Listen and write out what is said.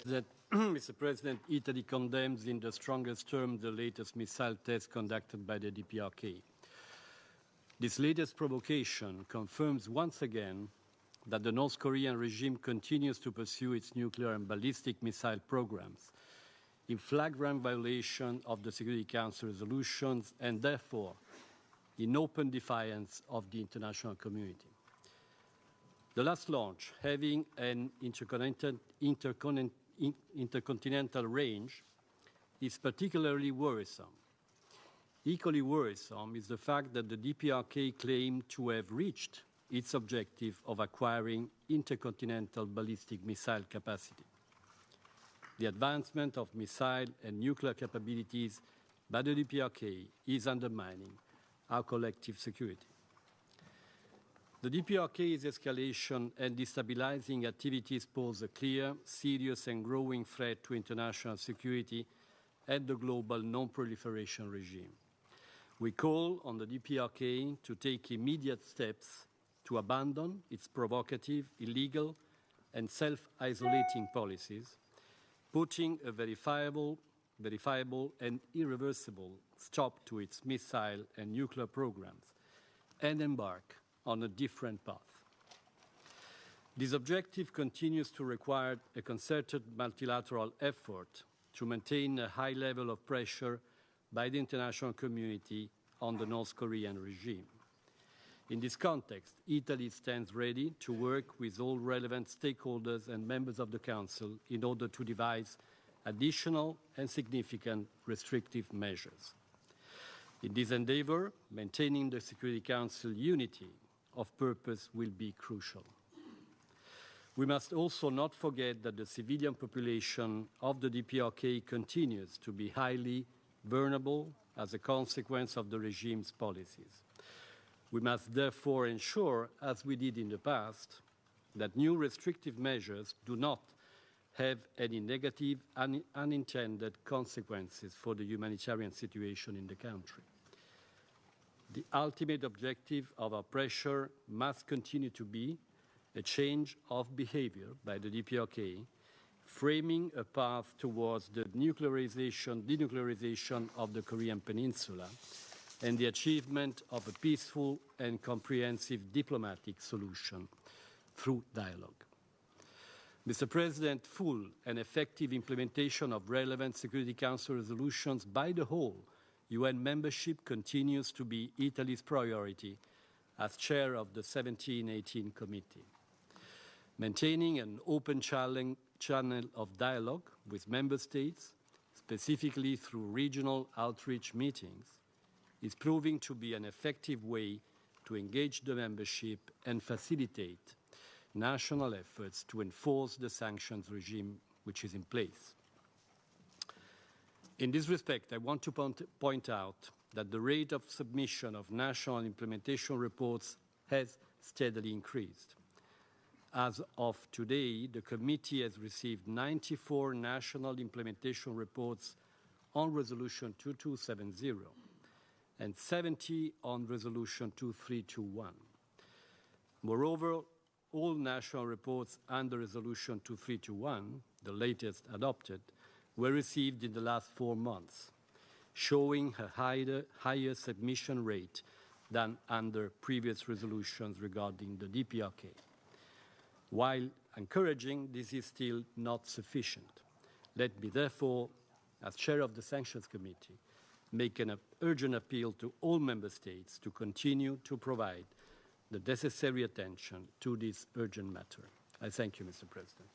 Mr. President, Italy condemns in the strongest terms the latest missile test conducted by the DPRK. This latest provocation confirms once again that the North Korean regime continues to pursue its nuclear and ballistic missile programs in flagrant violation of the Security Council resolutions and therefore in open defiance of the international community. The last launch, having an intercontinental range, is particularly worrisome. Equally worrisome is the fact that the DPRK claimed to have reached its objective of acquiring intercontinental ballistic missile capacity. The advancement of missile and nuclear capabilities by the DPRK is undermining our collective security. The DPRK's escalation and destabilizing activities pose a clear, serious and growing threat to international security and the global non-proliferation regime. We call on the DPRK to take immediate steps to abandon its provocative, illegal and self-isolating policies, putting a verifiable and irreversible stop to its missile and nuclear programs, and embark on a different path. This objective continues to require a concerted multilateral effort to maintain a high level of pressure by the international community on the North Korean regime. In this context, Italy stands ready to work with all relevant stakeholders and members of the Council in order to devise additional and significant restrictive measures. In this endeavor, maintaining the Security Council unity of purpose will be crucial. We must also not forget that the civilian population of the DPRK continues to be highly vulnerable as a consequence of the regime's policies. We must therefore ensure, as we did in the past, that new restrictive measures do not have any negative unintended consequences for the humanitarian situation in the country. The ultimate objective of our pressure must continue to be a change of behavior by the DPRK, framing a path towards the denuclearization of the Korean Peninsula and the achievement of a peaceful and comprehensive diplomatic solution through dialogue. Mr. President, full and effective implementation of relevant Security Council resolutions by the whole UN membership continues to be Italy's priority as chair of the 1718 Committee. Maintaining an open channel of dialogue with member states, specifically through regional outreach meetings, is proving to be an effective way to engage the membership and facilitate national efforts to enforce the sanctions regime which is in place. In this respect, I want to point out that the rate of submission of national implementation reports has steadily increased. As of today, the committee has received 94 national implementation reports on Resolution 2270 and 70 on Resolution 2321. Moreover, all national reports under Resolution 2321, the latest adopted, were received in the last 4 months, showing a higher submission rate than under previous resolutions regarding the DPRK. While encouraging, this is still not sufficient. Let me therefore, as chair of the Sanctions Committee, make an urgent appeal to all member states to continue to provide the necessary attention to this urgent matter. I thank you, Mr. President.